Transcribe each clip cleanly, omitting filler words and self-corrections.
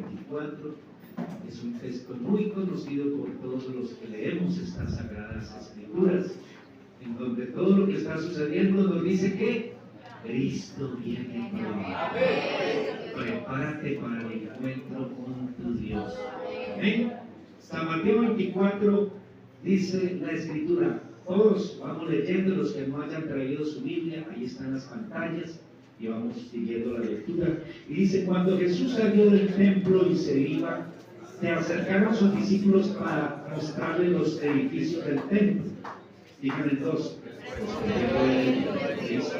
24. Es un texto muy conocido por todos los que leemos estas sagradas escrituras, en donde todo lo que está sucediendo nos dice que Cristo viene pronto. Prepárate para el encuentro con tu Dios. ¿Amén? San Mateo 24 dice la escritura. Todos vamos leyendo, los que no hayan traído su Biblia, ahí están las pantallas y vamos siguiendo la lectura. Y dice: cuando Jesús salió del templo y se iba, se acercaron sus discípulos para mostrarle los edificios del templo. Díganle todos: Cristo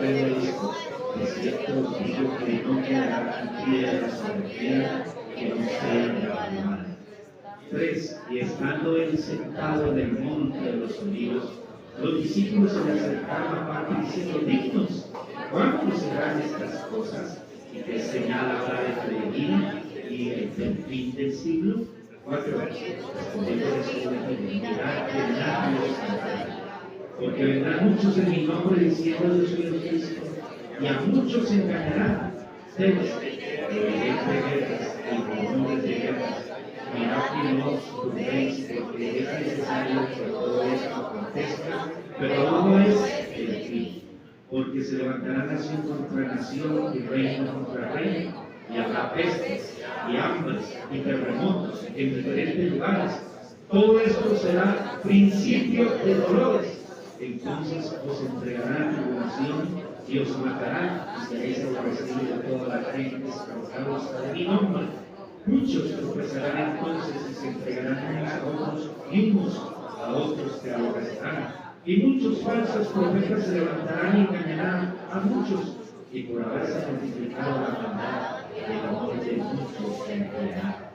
es cierto, digo que no quedará piedra sobre piedra que no sea derramada. 3. Y estando él sentado en el monte de los olivos, los discípulos se le acercaron aparte diciendo: dignos, ¿cuándo serán estas cosas? ¿Y qué señal habrá de tu venida y del fin del siglo? 4. Respondiendo Jesús les dijo: mirad que nadie os engañe, porque vendrán muchos en mi nombre diciendo: yo soy el Cristo, y a muchos se engañarán. 6. Y rumores de guerras. Mirad que no os turbéis, porque es necesario que todo esto acontezca, pero no es el fin. Porque se levantará nación contra nación y reino contra reino, y habrá pestes y hambres y terremotos en diferentes lugares. Todo esto será principio de dolores. Entonces os entregarán tribulación y os matarán, y seréis aborrecidos de toda la gente por causa de mi nombre. Muchos tropezarán entonces y se entregarán unos a otros, y unos a otros se aborrecerán. Y muchos falsos profetas se levantarán y engañarán a muchos, y por haberse multiplicado la maldad, el amor de muchos se enfriará.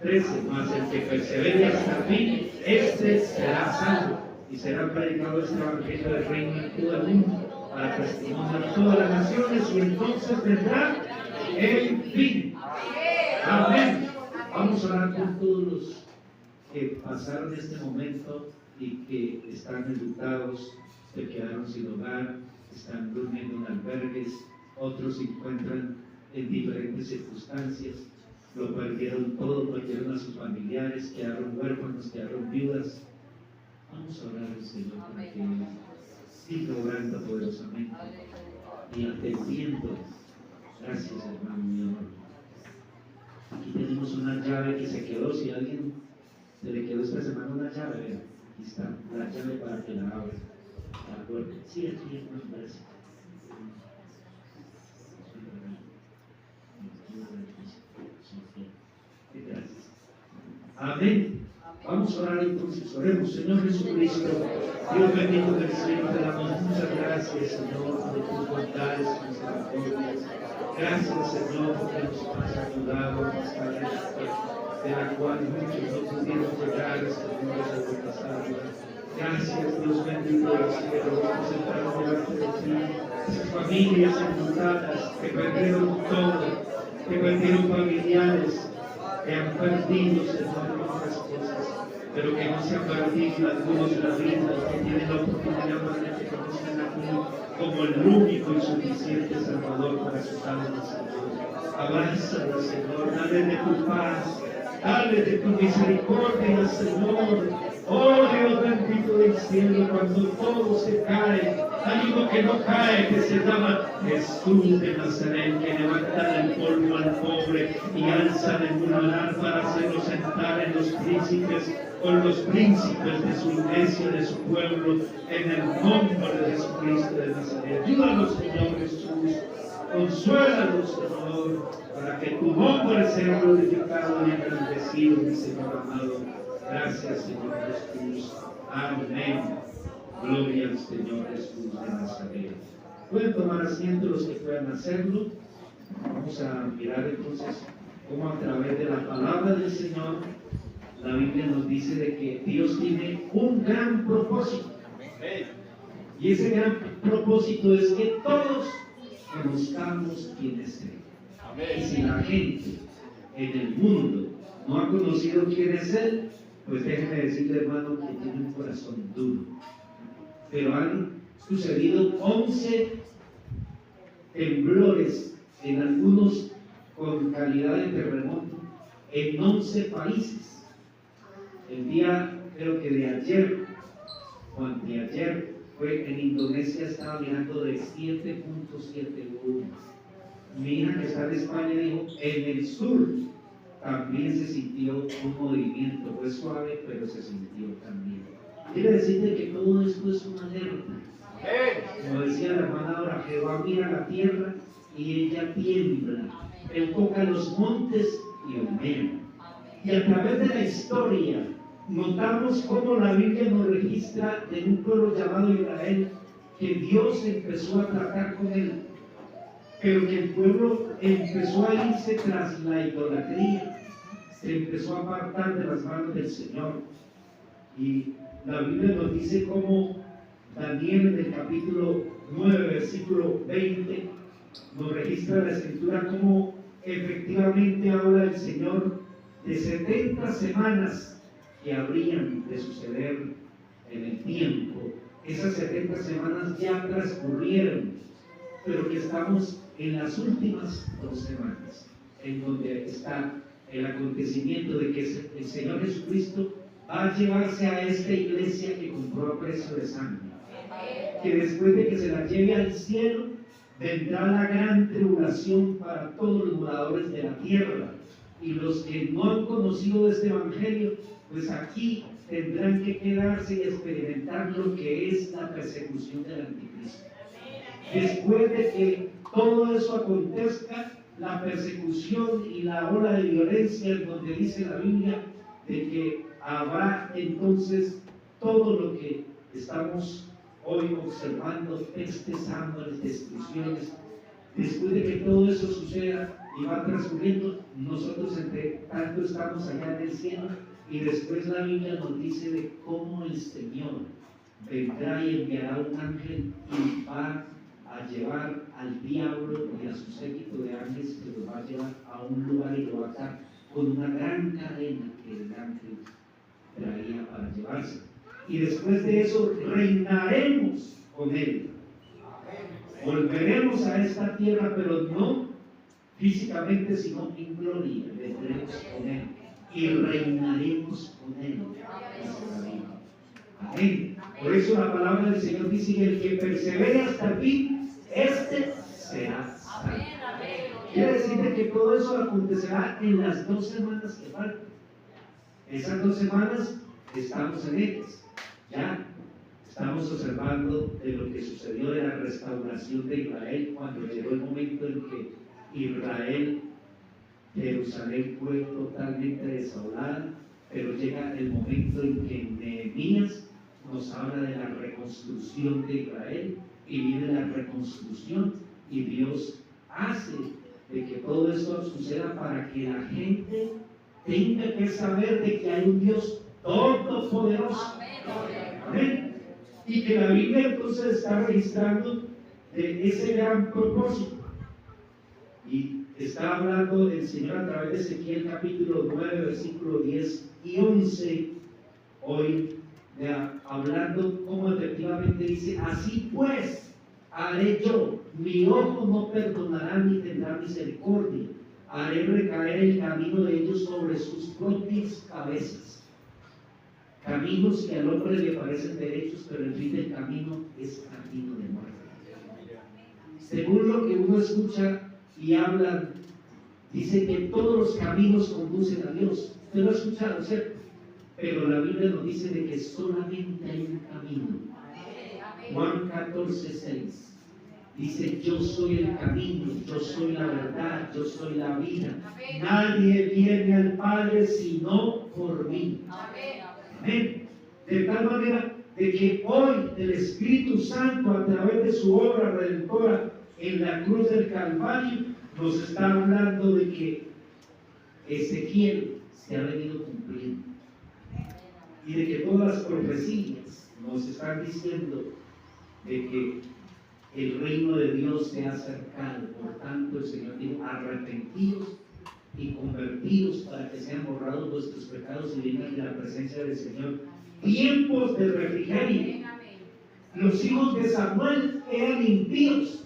13. Mas el que persevere hasta el fin, este será salvo, y será predicado este evangelio del reino en todo el mundo, para testimonio a todas las naciones, y entonces vendrá el fin. Amén. Vamos a orar por todos los que pasaron este momento y que están enlutados, se quedaron sin hogar, están durmiendo en albergues, otros se encuentran en diferentes circunstancias, lo perdieron todo, perdieron a sus familiares, quedaron huérfanos, quedaron viudas. Vamos a orar al Señor para que siga obrando poderosamente y atendiendo. Gracias, hermano mío. Aquí tenemos una llave que se quedó. Si a alguien se le quedó esta semana una llave, vean, aquí está la llave para que la abra. ¿De acuerdo? Sí, aquí es más gracias. Gracias. Amén. Vamos a orar entonces. Oremos. Señor Jesucristo, Dios bendito del cielo, te damos muchas gracias, Señor, por tus bondades y misericordias. Gracias, Señor, porque nos has ayudado hasta esta, de la cual muchos no pudieron llegar, Señor, desde el pasado. Gracias, Dios bendito del cielo, nos sentamos delante de ti, esas familias enlutadas que perdieron todo, que perdieron familiares, que han perdido, Señor, muchas cosas, pero que no se han perdido algunos de la vida, que tienen la oportunidad para que te conozcan a ti como el único y suficiente Salvador para sus almas, Señor. Abrázalos, Señor, dale de tu paz, dale de tu misericordia, Señor. Oh Dios bendito del cielo, cuando todo se cae, hay uno que no cae, que se llama Jesús de Nazaret, que levanta del polvo al pobre y alza de un alar para hacerlo sentar en los príncipes, con los príncipes de su iglesia, de su pueblo, en el nombre de Jesucristo de Nazaret. Ayúdanos, Señor Jesús, consuélanos, Señor, para que tu nombre sea glorificado y engrandecido, mi Señor amado. Gracias, Señor Jesús. Amén. Gloria al Señor Jesús de Nazaret. Pueden tomar asiento los que puedan hacerlo. Vamos a mirar entonces cómo a través de la palabra del Señor, la Biblia nos dice de que Dios tiene un gran propósito. Y ese gran propósito es que todos conozcamos quién es Él. Y si la gente en el mundo no ha conocido quién es Él, pues déjeme decirle, hermano, que tiene un corazón duro. Pero han sucedido 11 temblores, en algunos con calidad de terremoto, en 11 países. El día, creo que de ayer o anteayer, fue en Indonesia, estaba mirando de 7.71. Mi hija que está en España dijo, en el sur también se sintió un movimiento, fue suave, pero se sintió también. Quiere decirte que todo esto es una alerta. Como decía la hermana ahora, Jehová mira la tierra y ella tiembla, él toca los montes y humea. Y a través de la historia notamos cómo la Biblia nos registra de un pueblo llamado Israel, que Dios empezó a tratar con él, pero que el pueblo empezó a irse tras la idolatría, se empezó a apartar de las manos del Señor. Y la Biblia nos dice cómo Daniel en el capítulo 9, versículo 20, nos registra la escritura cómo efectivamente habla el Señor de 70 semanas que habrían de suceder en el tiempo. Esas 70 semanas ya transcurrieron, pero que estamos en las últimas 2 semanas, en donde está el acontecimiento de que el Señor Jesucristo va a llevarse a esta iglesia que compró a precio de sangre, que después de que se la lleve al cielo, vendrá la gran tribulación para todos los moradores de la tierra, y los que no han conocido este evangelio, pues aquí tendrán que quedarse y experimentar lo que es la persecución del anticristo. Después de que todo eso acontezca, la persecución y la ola de violencia, en donde dice la Biblia de que habrá entonces todo lo que estamos hoy observando, pestes, hambres, destrucciones. Después de que todo eso suceda y va transcurriendo, nosotros entre tanto estamos allá en el cielo, y después la Biblia nos dice de cómo el Señor vendrá y enviará un ángel y va a llevar al diablo y a su séquito de ángeles, que lo va a llevar a un lugar y lo va a atar con una gran cadena que el ángel traía para llevarse. Y después de eso reinaremos con él. Volveremos a esta tierra, pero no físicamente, sino en gloria. Vendremos con él y reinaremos con él. Amén. Por eso la palabra del Señor dice que el que persevere hasta el fin, este será salvo. Quiere decir que todo eso acontecerá en las 2 semanas que faltan. Esas 2 semanas estamos en ellas. Ya estamos observando de lo que sucedió de la restauración de Israel, cuando llegó el momento en que Israel, Jerusalén fue totalmente desolada, pero llega el momento en que Nehemías nos habla de la reconstrucción de Israel, y viene la reconstrucción, y Dios hace de que todo esto suceda para que la gente tenga que saber de que hay un Dios todopoderoso. Amén. Y que la Biblia entonces está registrando de ese gran propósito. Y está hablando el Señor a través de Ezequiel capítulo 9, versículo 10 y 11, hoy hablando como efectivamente dice: así pues haré yo, mi ojo no perdonará ni tendrá misericordia, haré recaer el camino de ellos sobre sus propias cabezas. Caminos que al hombre le parecen derechos, pero el fin del camino es camino de muerte. Según lo que uno escucha y habla, dice que todos los caminos conducen a Dios. Usted lo ha escuchado, ¿cierto? Pero la Biblia nos dice de que solamente hay un camino. Juan 14:6 dice: yo soy el camino, yo soy la verdad, yo soy la vida. Nadie viene al Padre sino por mí. Amén. De tal manera de que hoy el Espíritu Santo, a través de su obra redentora en la cruz del Calvario, nos está hablando de que Ezequiel se ha venido cumpliendo, y de que todas las profecías nos están diciendo de que el reino de Dios se ha acercado. Por tanto, el Señor dijo: arrepentidos y convertidos para que sean borrados vuestros pecados y vengan de la presencia del Señor tiempos de refrigerio. Los hijos de Samuel eran impíos,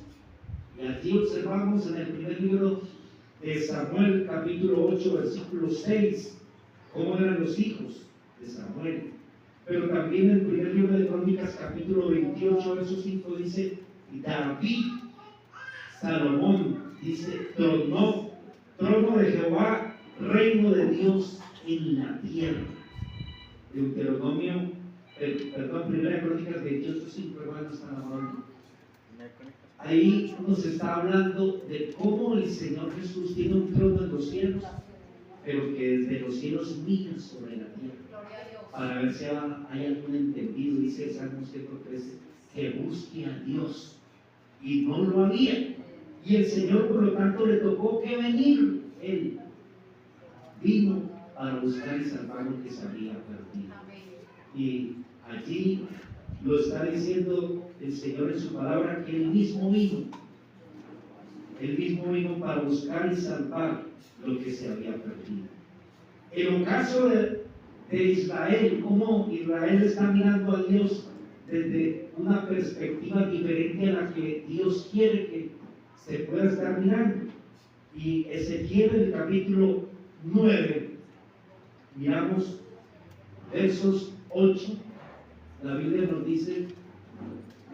y aquí observamos en el primer libro de Samuel capítulo 8 versículo 6, cómo eran los hijos de Samuel. Pero también el primer libro de Crónicas capítulo 28 verso 5 dice, David, Salomón, dice, trono de Jehová, reino de Dios en la tierra. Deuteronomio, primera Crónicas 28, 5, hermanos, están hablando. Ahí nos está hablando de cómo el Señor Jesús tiene un trono en los cielos, pero que desde los cielos mira sobre la tierra. Para ver si hay algún entendido, dice el Salmo 113, que busque a Dios. Y no lo había. Y el Señor, por lo tanto, le tocó que venir. Él vino para buscar y salvar lo que se había perdido. Y allí lo está diciendo el Señor en su palabra, que Él mismo vino para buscar y salvar lo que se había perdido. En el caso de Israel, cómo Israel está mirando a Dios desde una perspectiva diferente a la que Dios quiere que se pueda estar mirando. Y Ezequiel en el capítulo 9, miramos versos 8, la Biblia nos dice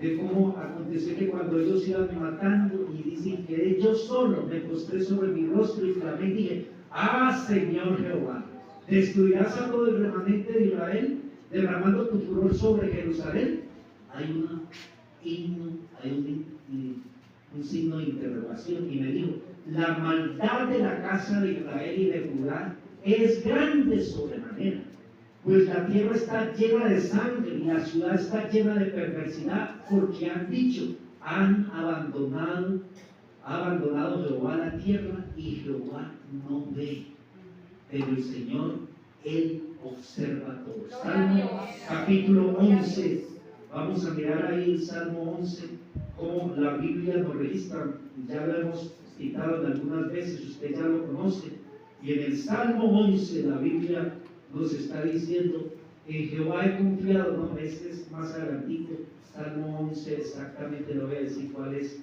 de cómo aconteció que cuando ellos iban matando, y dicen que yo solo me postré sobre mi rostro y clamé y dije, Señor Jehová, ¿destruirás a todo el remanente de Israel, derramando tu furor sobre Jerusalén? Hay un signo de interrogación, y me dijo, la maldad de la casa de Israel y de Judá es grande sobremanera, pues la tierra está llena de sangre y la ciudad está llena de perversidad, porque han dicho, ha abandonado Jehová la tierra y Jehová no ve, pero el Señor, Él observa todo. Salmo capítulo 11, vamos a mirar ahí el Salmo 11, como la Biblia nos registra, ya lo hemos citado en algunas veces, usted ya lo conoce, y en el Salmo 11 la Biblia nos está diciendo, en Jehová he confiado, no, ese es más adelantito, Salmo 11, exactamente lo voy a decir cuál es,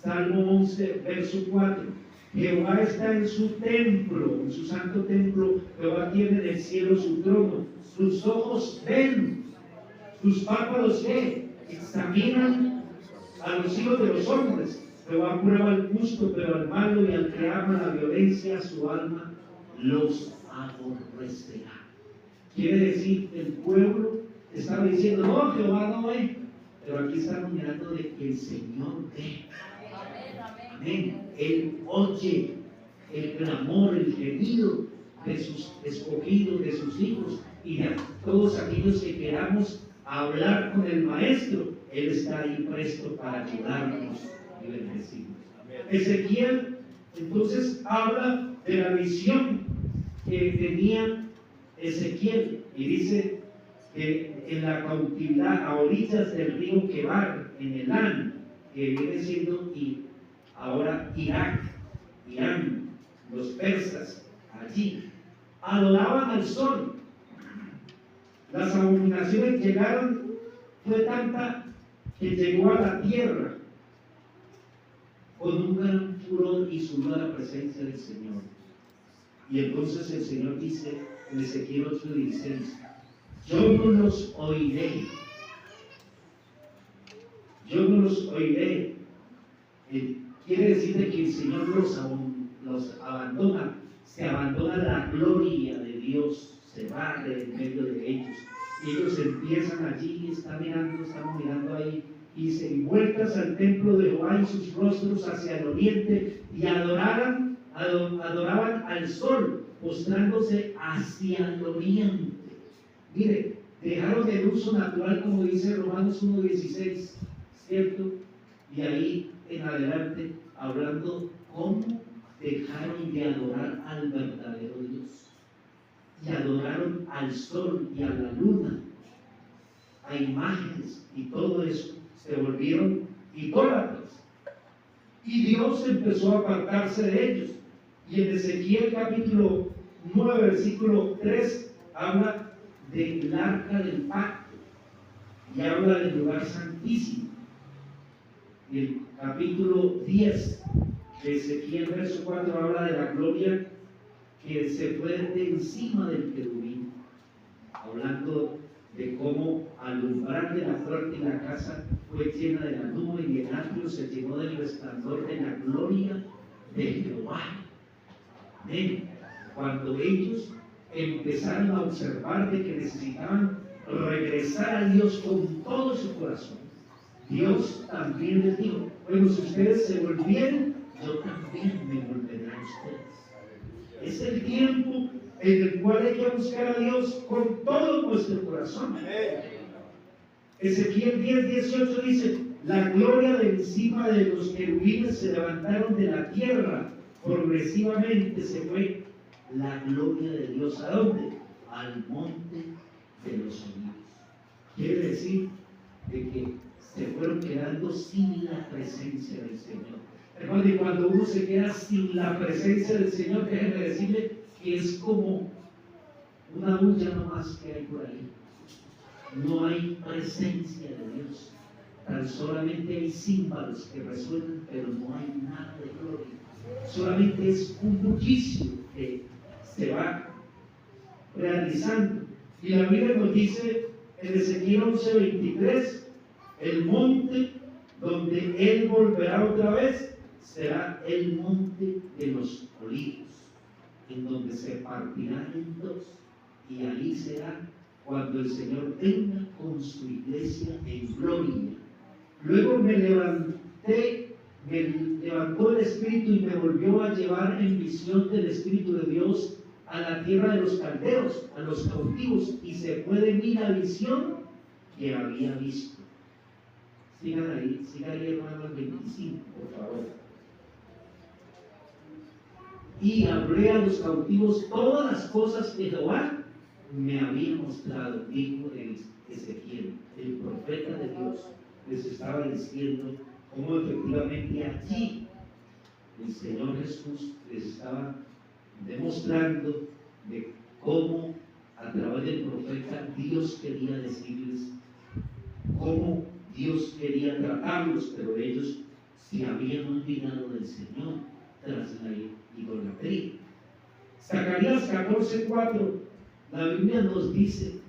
Salmo 11, verso 4, Jehová está en su templo, en su santo templo, Jehová tiene en el cielo su trono, sus ojos ven, sus párpados ¿qué? Examinan a los hijos de los hombres. Jehová prueba al justo, pero al malo y al que ama la violencia, su alma los aborrecerá. Quiere decir, el pueblo estaba diciendo, no, Jehová no ve, pero aquí estamos mirando de que el Señor ve. Amén. Él oye el clamor, el gemido de sus escogidos, de sus hijos y de todos aquellos que queramos hablar con el Maestro. Él está ahí presto para ayudarnos y bendecirnos. Ezequiel entonces habla de la visión que tenía Ezequiel y dice que en la cautividad a orillas del río Quebar, en Elán, que viene siendo y ahora Irak, Irán, los persas, allí adoraban al sol. Las abominaciones llegaron, fue tanta que llegó a la tierra con un gran furor y subió a la presencia del Señor. Y entonces el Señor dice en Ezequiel 8:16, yo no los oiré, yo no los oiré. Quiere decir que el Señor los abandona, se abandona la gloria de Dios, se va de en medio de ellos. Y ellos empiezan allí, estamos mirando ahí, y dice, y vueltas al templo de Jehová y sus rostros hacia el oriente, y adoraban al sol, postrándose hacia el oriente. Mire, dejaron el uso natural, como dice Romanos 1:16, ¿cierto? Y ahí en adelante, hablando cómo dejaron de adorar al verdadero Dios. Y adoraron al sol y a la luna, a imágenes y todo eso, se volvieron idólatras. Y Dios empezó a apartarse de ellos. Y en Ezequiel capítulo 9, versículo 3, habla del arca del pacto y habla del lugar santísimo. Y el capítulo 10, Ezequiel verso 4 habla de la gloria que se fue de encima del querubín, hablando de cómo al umbral de la puerta y la casa fue llena de la nube y el atrio se llenó del resplandor de la gloria de Jehová. Amén. Cuando ellos empezaron a observar de que necesitaban regresar a Dios con todo su corazón, Dios también les dijo: bueno, si ustedes se volvieron, yo también me volveré a ustedes. Es el tiempo en el cual hay que buscar a Dios con todo nuestro corazón. Ezequiel 10:18 dice: la gloria de encima de los querubines se levantaron de la tierra, progresivamente se fue la gloria de Dios. ¿A dónde? Al monte de los olivos. Quiere decir de que se fueron quedando sin la presencia del Señor. Hermano, y cuando uno se queda sin la presencia del Señor, déjenme decirle que es como una bulla nomás que hay por ahí. No hay presencia de Dios. Tan solamente hay címbalos que resuenan, pero no hay nada de gloria. Solamente es un bullicio que se va realizando. Y la Biblia nos dice en Ezequiel 11:23: el monte donde Él volverá otra vez será el monte de los olivos, en donde se partirá en dos, y ahí será cuando el Señor venga con su iglesia en gloria. Luego me levantó el Espíritu y me volvió a llevar en visión del Espíritu de Dios a la tierra de los caldeos, a los cautivos, y se fue de mí la visión que había visto. Sigan ahí, hermanos 25, por favor. Y hablé a los cautivos todas las cosas que Jehová me había mostrado, dijo Ezequiel, el profeta de Dios. Les estaba diciendo cómo efectivamente allí el Señor Jesús les estaba demostrando de cómo a través del profeta Dios quería decirles cómo Dios quería tratarlos, pero ellos se habían olvidado del Señor tras la idolatría. Zacarías 14:4, la Biblia nos dice,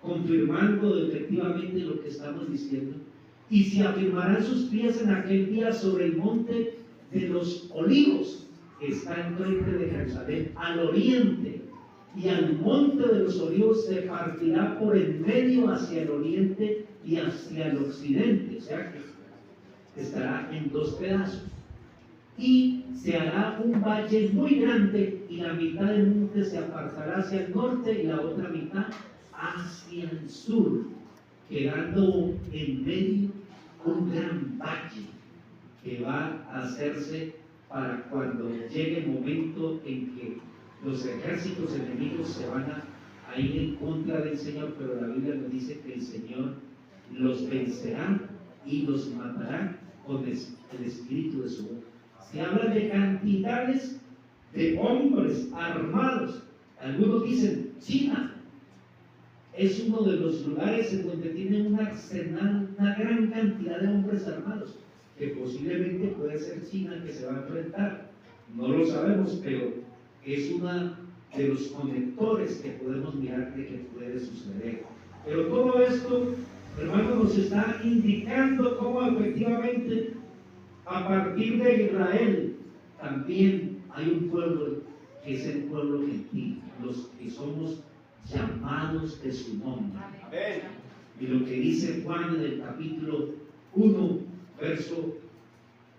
confirmando efectivamente lo que estamos diciendo: y se afirmarán sus pies en aquel día sobre el monte de los olivos, que está enfrente de Jerusalén, al oriente, y al monte de los olivos se partirá por el medio hacia el oriente y hacia el occidente, o sea que estará en dos pedazos, y se hará un valle muy grande, y la mitad del monte se apartará hacia el norte y la otra mitad hacia el sur, quedando en medio un gran valle que va a hacerse para cuando llegue el momento en que los ejércitos enemigos se van a ir en contra del Señor, pero la Biblia nos dice que el Señor los vencerá y los matará con el espíritu de su boca. Se habla de cantidades de hombres armados. Algunos dicen China es uno de los lugares en donde tiene un arsenal, una gran cantidad de hombres armados, que posiblemente puede ser China que se va a enfrentar. No lo sabemos, pero es uno de los conectores que podemos mirar de que puede suceder. Pero todo esto, hermanos, nos está indicando cómo efectivamente a partir de Israel también hay un pueblo que es el pueblo gentil, los que somos llamados de su nombre. Amén. Y lo que dice Juan en el capítulo 1, verso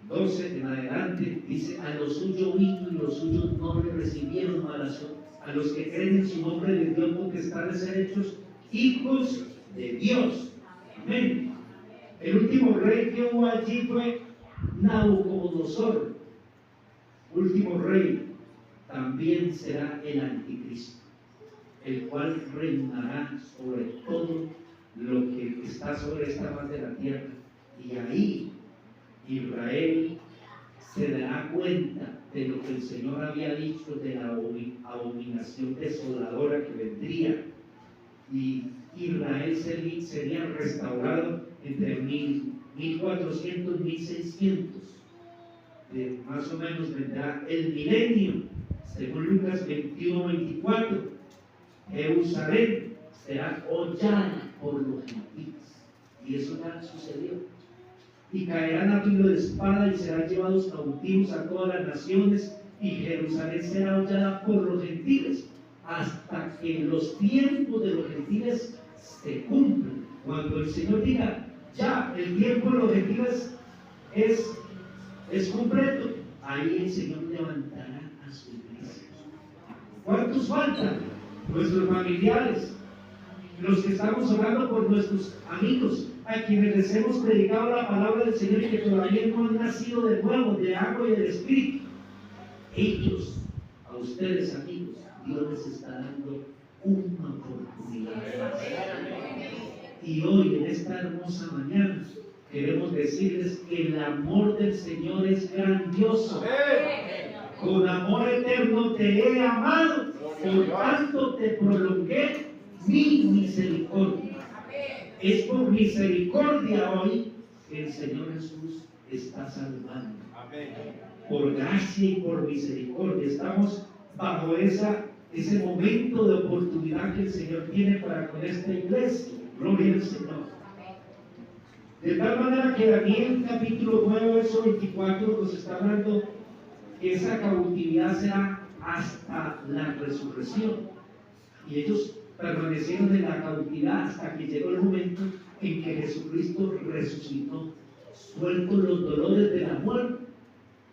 12 en adelante, dice: a los suyos vino y los suyos no le recibieron, a los que creen en su nombre les dio potestad de ser hechos hijos de Dios. Amén. El último rey que hubo allí fue Nabucodonosor. Último rey, también será el anticristo, el cual reinará sobre todo lo que está sobre esta faz de la tierra. Y ahí Israel se dará cuenta de lo que el Señor había dicho de la abominación desoladora que vendría, y Israel sería restaurado entre 1400 y 1600. más o menos vendrá el milenio, según Lucas 21:24. Jerusalén será hollada por los gentiles, y eso ya sucedió. Y caerán a filo de espada y serán llevados cautivos a todas las naciones, y Jerusalén será hollada por los gentiles, hasta que los tiempos de los gentiles se cumplan. Cuando el Señor diga, ya el tiempo de los gentiles es completo, ahí el Señor levantará a su iglesia. ¿Cuántos faltan? Nuestros familiares, los que estamos orando por nuestros amigos, a quienes les hemos predicado la palabra del Señor y que todavía no han nacido de nuevo, de agua y del Espíritu. Ellos, a ustedes amigos, Dios les está dando una oportunidad más. Y hoy, en esta hermosa mañana, queremos decirles que el amor del Señor es grandioso. Con amor eterno te he amado, por tanto te prolongué mi misericordia. Es por misericordia hoy que el Señor Jesús está salvando. Por gracia y por misericordia estamos bajo ese momento de oportunidad que el Señor tiene para con esta iglesia. Gloria al Señor. De tal manera que Daniel capítulo 9 verso 24 nos está hablando que esa cautividad será hasta la resurrección, y ellos permanecieron en la cautividad hasta que llegó el momento en que Jesucristo resucitó, sueltos los dolores de la muerte.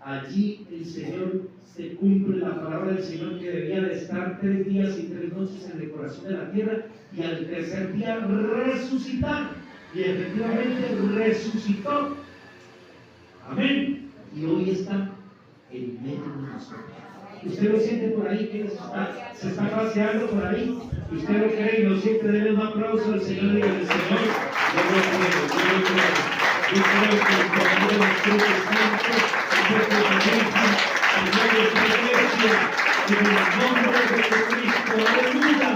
Allí el Señor se cumple la palabra del Señor, que debía de estar 3 días y 3 noches en el corazón de la tierra, y al tercer día resucitar. Y efectivamente resucitó. Amén. Y hoy está en medio de nosotros. Usted lo siente por ahí, que se está paseando por ahí. Usted lo cree y lo siente. Denle un aplauso al Señor y al Señor. Yo lo creo. Yo creo que el poder del Espíritu Santo en el nombre de Jesucristo. Aleluya.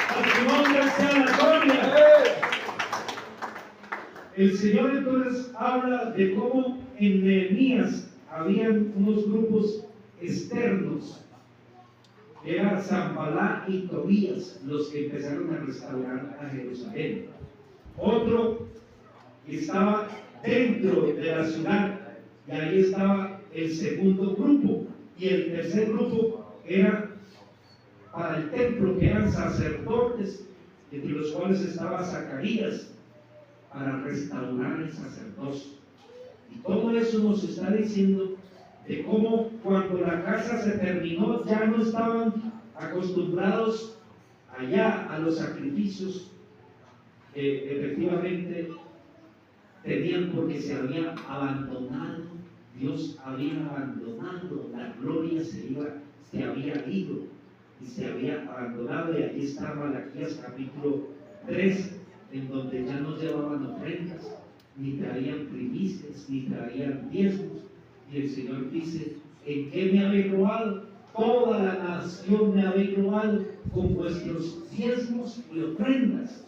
A su nombre sea la gloria. El Señor entonces habla de cómo en Nehemías habían unos grupos externos. Era Sanballat y Tobías los que empezaron a restaurar a Jerusalén. Otro estaba dentro de la ciudad, y ahí estaba el segundo grupo, y el tercer grupo era para el templo, que eran sacerdotes, entre los cuales estaba Zacarías, para restaurar el sacerdocio. Y todo eso nos está diciendo de cómo cuando la casa se terminó ya no estaban acostumbrados allá a los sacrificios que efectivamente tenían, porque se había abandonado, Dios había abandonado, la gloria se había ido y se había abandonado. Y aquí está Malaquías capítulo 3, en donde ya no llevaban ofrendas, ni traían primicias, ni traían diezmos. Y el Señor dice: ¿en qué me habéis robado? Toda la nación me habéis robado con vuestros diezmos y ofrendas.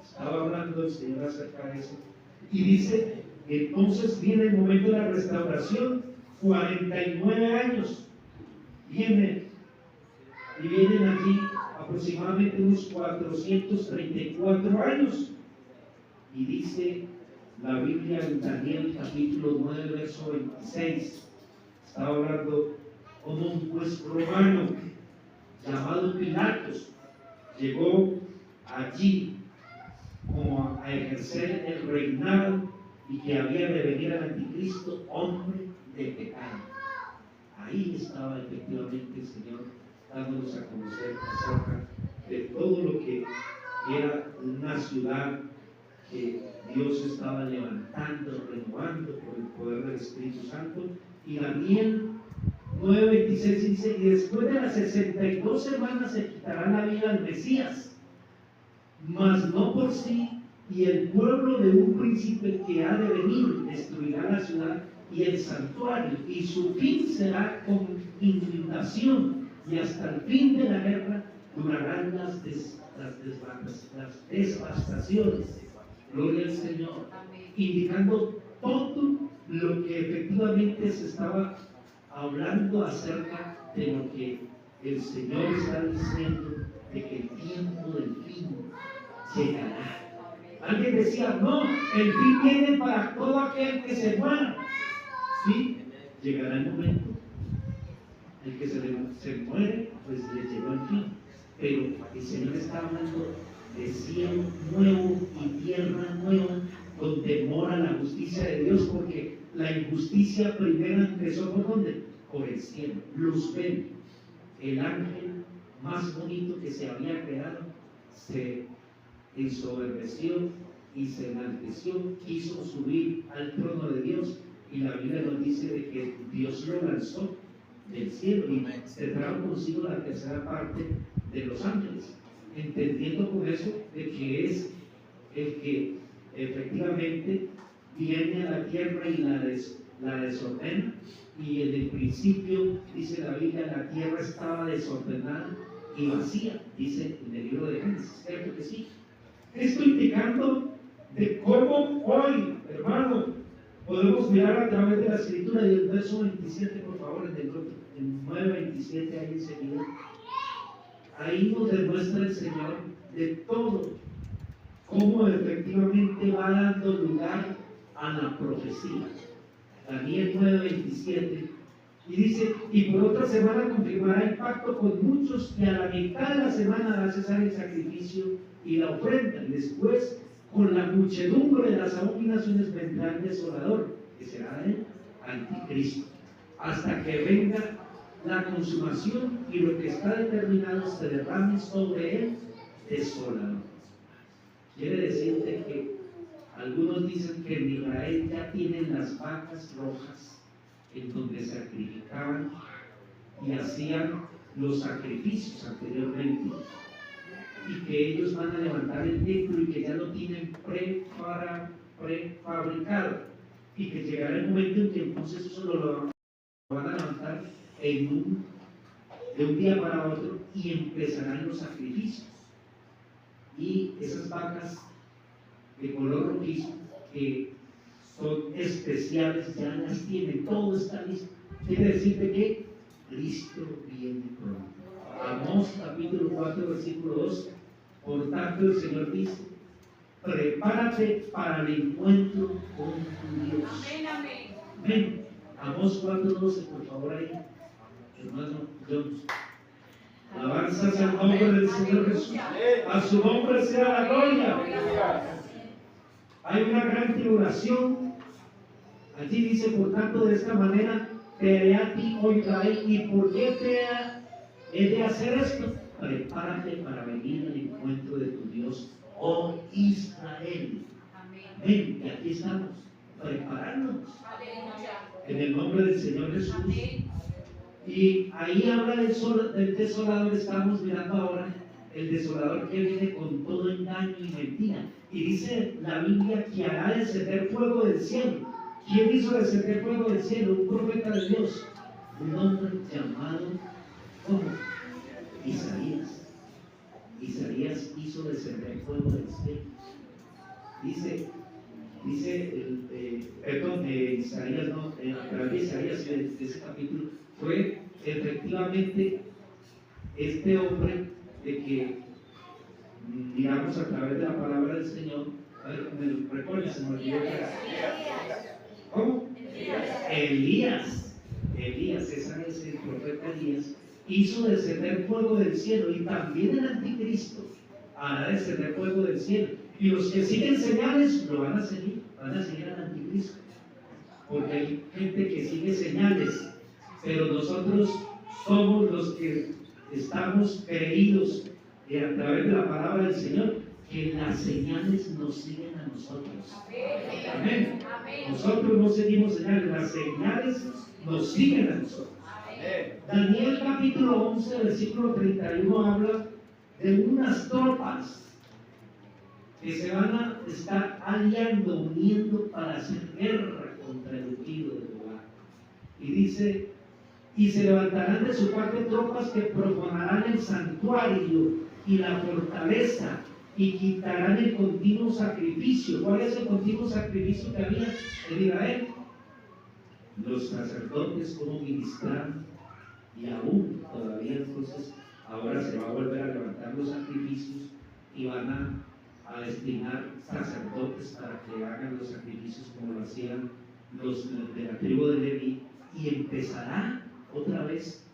Estaba hablando el Señor acerca de eso. Y dice: entonces viene el momento de la restauración, 49 años. Vienen aquí aproximadamente unos 434 años. Y dice la Biblia en Daniel capítulo 9 verso 26, está hablando como un juez romano llamado Pilatos llegó allí como a ejercer el reinado, y que había de venir al anticristo, hombre de pecado. Ahí estaba efectivamente el Señor dándonos a conocer acerca de todo lo que era una ciudad que Dios estaba levantando, renovando por el poder del Espíritu Santo. Y Daniel 9:26 dice: y después de las 62 semanas se quitará la vida al Mesías, mas no por sí, y el pueblo de un príncipe que ha de venir destruirá la ciudad y el santuario, y su fin será con inundación, y hasta el fin de la guerra durarán las devastaciones. Gloria al Señor. Indicando todo lo que efectivamente se estaba hablando acerca de lo que el Señor está diciendo, de que el tiempo del fin llegará. Alguien decía, no, el fin viene para todo aquel que se muera. Sí, llegará el momento. El que se muere, pues le llegó el fin. Pero el Señor está hablando de cielo nuevo y tierra nueva, donde mora la justicia de Dios, porque la injusticia primera empezó ¿por dónde? Por el cielo. Luzbel, el ángel más bonito que se había creado, se ensoberbeció y se enalteció, quiso subir al trono de Dios, y la Biblia nos dice de que Dios lo lanzó del cielo y se trajo consigo la tercera parte de los ángeles, entendiendo por eso de que es el que efectivamente viene a la tierra y la desordena. Y en el principio, dice la Biblia, la tierra estaba desordenada y vacía, dice en el libro de Génesis, ¿cierto que sí? Esto indicando de cómo hoy, hermano, podemos mirar a través de la escritura. Y el verso 27, por favor, en 9:27, ahí enseguida, ahí nos demuestra el Señor de todo, cómo efectivamente va dando lugar a la profecía. Daniel 9:27, y dice, y por otra semana confirmará el pacto con muchos, y a la mitad de la semana hará cesar el sacrificio y la ofrenda, y después con la muchedumbre de las abominaciones vendrá el desolador, que será el anticristo, hasta que venga la consumación y lo que está determinado se derrame sobre él desolador. Quiere decirte que algunos dicen que en Israel ya tienen las vacas rojas en donde sacrificaban y hacían los sacrificios anteriormente, y que ellos van a levantar el templo y que ya lo tienen prefabricado, y que llegará el momento en que entonces eso lo van a levantar de un día para otro, y empezarán los sacrificios. Y esas vacas de color rojizo, que son especiales, ya las tienen, todo está listo. Quiere decir de que Cristo viene pronto. Amós capítulo 4, versículo 2. Por tanto, el Señor dice: prepárate para el encuentro con tu Dios. Amén. Amós 4:12, por favor, ahí, hermano John. Alabanzas al nombre del Señor Jesús. A su nombre sea la gloria. Hay una gran tribulación. Allí dice, por tanto, de esta manera te haré a ti, oh Israel. ¿Y por qué he de hacer esto? Prepárate para venir al encuentro de tu Dios, oh Israel. Ven, y aquí estamos, preparándonos en el nombre del Señor Jesús. Y ahí habla del desolador. Estamos mirando ahora el desolador que viene con todo engaño y mentira. Y dice la Biblia que hará descender fuego del cielo. ¿Quién hizo descender fuego del cielo? Un profeta de Dios, un hombre llamado ¿cómo? Isaías. Isaías hizo descender fuego del cielo. Dice Isaías, no, a través de Isaías, de ese capítulo, fue efectivamente este hombre de que, digamos, a través de la palabra del Señor, me recuerda, se me olvidó. ¿Cómo? Elías, ese es el profeta Elías, hizo descender fuego del cielo, y también el anticristo hará descender fuego del cielo. Y los que siguen señales lo van a seguir al anticristo, porque hay gente que sigue señales, pero nosotros somos los que estamos creídos a través de la palabra del Señor, que las señales nos siguen a nosotros. Amén. Nosotros no seguimos señales, las señales nos siguen a nosotros. Daniel capítulo 11, versículo 31 habla de unas tropas que se van a estar aliando, uniendo para hacer guerra contra el ungido de Jehová. Y dice: y se levantarán de su parte tropas que profanarán el santuario y la fortaleza, y quitarán el continuo sacrificio. ¿Cuál es el continuo sacrificio que había en Israel? los sacerdotes cómo ministran, y aún todavía entonces ahora se va a volver a levantar los sacrificios y van a destinar sacerdotes para que hagan los sacrificios como lo hacían los de la tribu de Leví, y empezará otra vez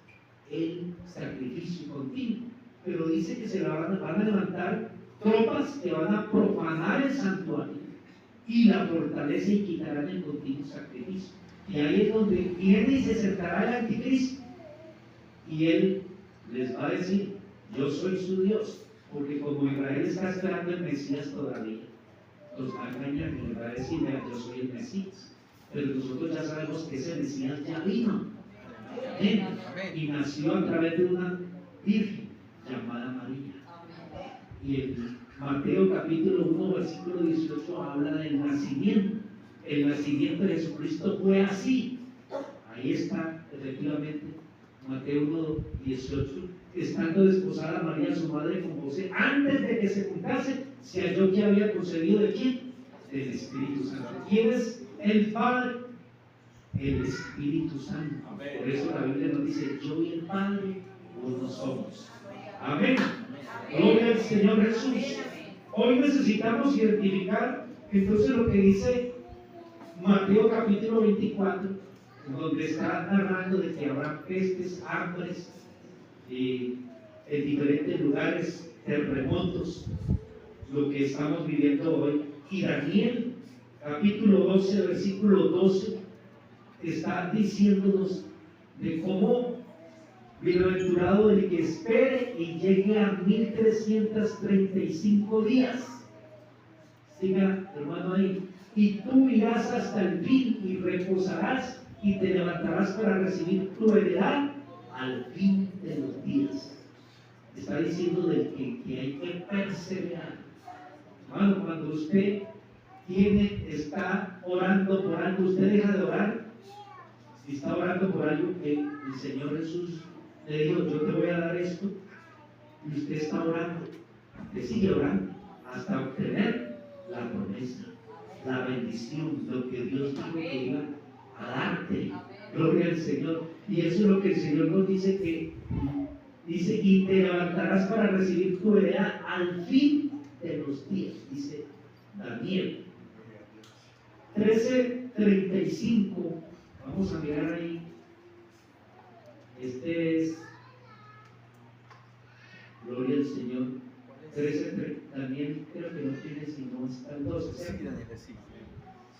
el sacrificio continuo. Pero dice que se van a levantar tropas que van a profanar el santuario y la fortaleza y quitarán el continuo sacrificio. Y ahí es donde viene y se sentará el anticristo, y él les va a decir: yo soy su Dios, porque como Israel está esperando el Mesías todavía, los va a engañar y les va a decir: yo soy el Mesías. Pero nosotros ya sabemos que ese Mesías ya vino. Amén. Y nació a través de una virgen llamada María. Y en Mateo capítulo 1 versículo 18 habla del nacimiento. El nacimiento de Jesucristo fue así. Ahí está, efectivamente, Mateo 1, 18. Estando desposada María, su madre, con José, antes de que se juntase, se halló que había concebido ¿de quién? Del Espíritu Santo. ¿Quién es el Padre? El Espíritu Santo. Por eso la Biblia nos dice: yo y el Padre uno somos. Amén. Gloria al Señor Jesús. Hoy necesitamos identificar entonces lo que dice Mateo capítulo 24, donde está narrando de que habrá pestes, hambres, en diferentes lugares, terremotos, lo que estamos viviendo hoy. Y Daniel capítulo 12 versículo 12 está diciéndonos de cómo bienaventurado el que espere y llegue a 1335 días. Siga, hermano, ahí. Y tú irás hasta el fin y reposarás y te levantarás para recibir tu heredad al fin de los días. Está diciendo de que hay que perseverar. Hermano, cuando usted está orando por algo, usted deja de orar. Si está orando por algo que el Señor Jesús le dijo: yo te voy a dar esto, y usted está orando, usted sigue orando hasta obtener la promesa, la bendición, lo que Dios dijo que iba a darte. Gloria al Señor. Y eso es lo que el Señor nos dice, que dice: y te levantarás para recibir tu heredad al fin de los días, dice Daniel 13:35. Vamos a mirar ahí. Este es, gloria al Señor, 13, Daniel creo que no tiene, sino hasta el 12.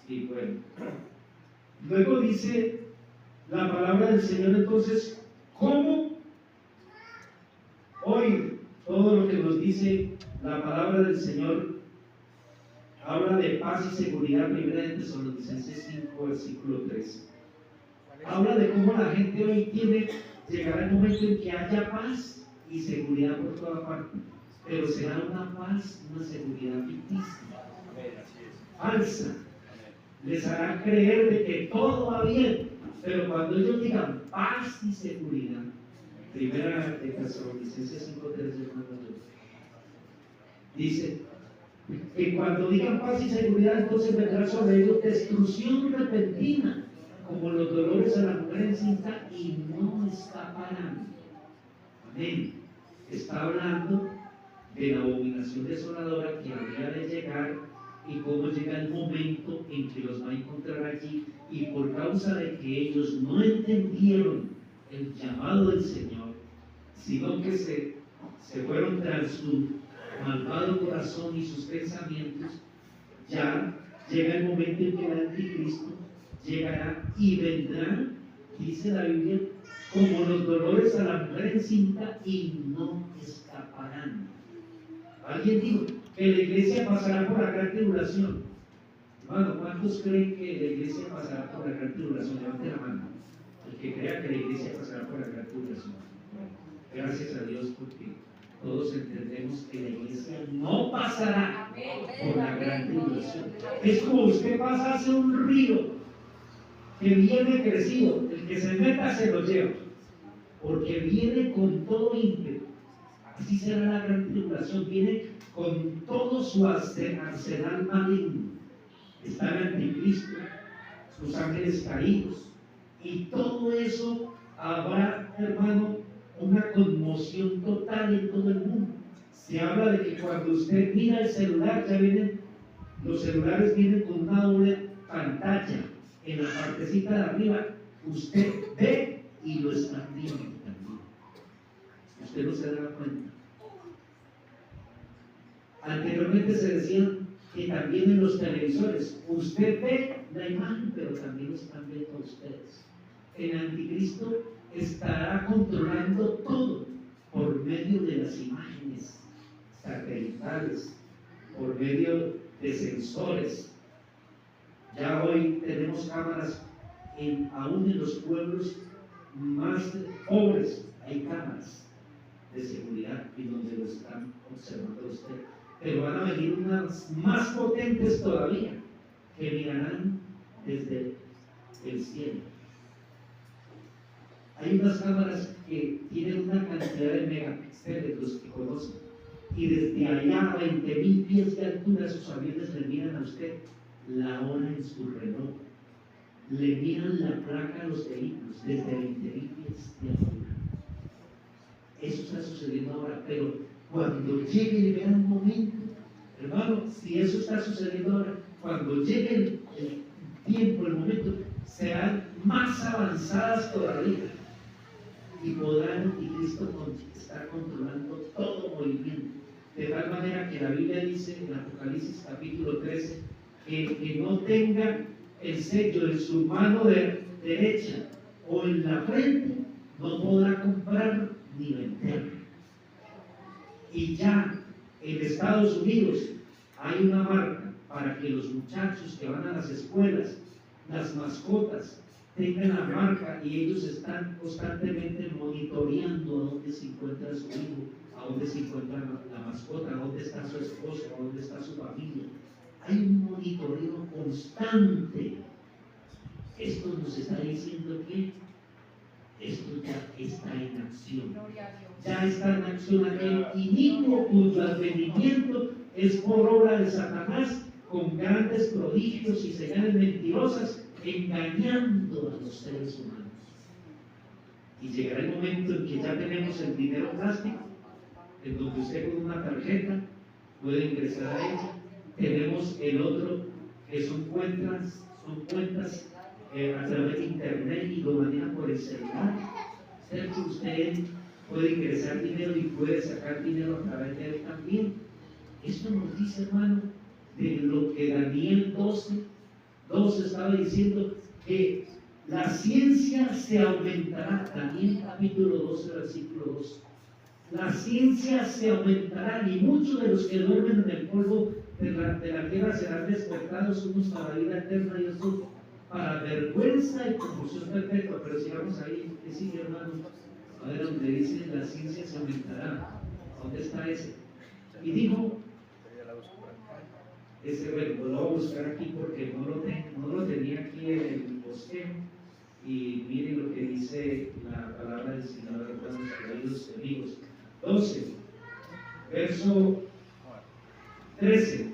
Sí, bueno. Luego dice la palabra del Señor entonces: ¿cómo oír todo lo que nos dice la palabra del Señor? Habla de paz y seguridad, primera de Tesalonicenses 5, versículo 3. Habla de cómo la gente hoy llegará el momento en que haya paz y seguridad por toda parte, pero será una paz, una seguridad ficticia, falsa. Les hará creer de que todo va bien, pero cuando ellos digan paz y seguridad, primera de Tesalonicenses 5:3, dice que cuando digan paz y seguridad, entonces vendrá sobre ellos destrucción repentina, como los dolores a la mujer encinta, y no escaparán. Amén. Está hablando de la abominación desoladora que habría de llegar, y cómo llega el momento en que los va a encontrar allí, y por causa de que ellos no entendieron el llamado del Señor, sino que se fueron tras su malvado corazón y sus pensamientos, ya llega el momento en que el anticristo llegará y vendrá, dice la Biblia, como los dolores a la mujer encinta, y no escaparán. Alguien dijo que la iglesia pasará por la gran tribulación. Hermano, ¿cuántos creen que la iglesia pasará por la gran tribulación? Levante la mano el que crea que la iglesia pasará por la gran tribulación. Gracias a Dios, porque todos entendemos que la iglesia no pasará por la gran tribulación. Es como usted pasa hacia un río que viene crecido, el que se meta se lo lleva, porque viene con todo ímpetu. Así será la gran tribulación, viene con todo su arsenal maligno. Está el anticristo, sus ángeles caídos, Y todo eso habrá, hermano, una conmoción total en todo el mundo. Se habla de que cuando usted mira el celular, los celulares vienen con una doble pantalla. En la partecita de arriba, usted ve y lo están viendo también. Usted no se da cuenta. Anteriormente se decía que también en los televisores, usted ve la imagen, pero también lo están viendo ustedes. El anticristo estará controlando todo por medio de las imágenes satelitales, por medio de sensores. Ya hoy tenemos cámaras, aún en los pueblos más pobres hay cámaras de seguridad y donde lo están observando usted. Pero van a venir unas más potentes todavía, que mirarán desde el cielo. Hay unas cámaras que tienen una cantidad de megapíxeles, los que conocen, y desde allá a 20.000 pies de altura sus aviones le miran a usted la hora en su reloj, le miran la placa a los vehículos desde 20.000 pies de altura. Eso está sucediendo ahora, pero cuando llegue el gran momento, hermano, si eso está sucediendo ahora, cuando llegue el tiempo, el momento, serán más avanzadas todavía y podrá el anticristo estar controlando todo movimiento, de tal manera que la Biblia dice en Apocalipsis capítulo 13 que no tenga el sello en su mano derecha o en la frente, no podrá comprar ni vender. Y ya en Estados Unidos hay una marca para que los muchachos que van a las escuelas, las mascotas, tengan la marca, y ellos están constantemente monitoreando a dónde se encuentra su hijo, a dónde se encuentra la mascota, a dónde está su esposo, a dónde está su familia. Hay un monitoreo constante. Esto nos está diciendo que esto ya está en acción. Ya está en acción aquel inicuo cuyo advenimiento es por obra de Satanás, con grandes prodigios y señales mentirosas, engañando a los seres humanos. Y llegará el momento en que ya tenemos el dinero plástico, en donde usted con una tarjeta puede ingresar a ella. Tenemos el otro, que son cuentas a través de internet, y lo manejan por el celular. Usted puede ingresar dinero y puede sacar dinero a través de él también. Esto nos dice, hermano, de lo que Daniel 12 estaba diciendo, que la ciencia se aumentará. Daniel capítulo 12, versículo 2. La ciencia se aumentará, y muchos de los que duermen en el polvo de la tierra serán despertados, unos para vida eterna y otros para vergüenza y confusión perpetua. Pero si vamos ahí, ¿qué sigue, hermano? A ver, donde dice la ciencia se aumentará, ¿dónde está ese? Y dijo, bueno, lo voy a buscar aquí porque no lo tenía aquí en el bosquejo. Y miren lo que dice la palabra del Señor, hermanos queridos amigos. 12, verso 13.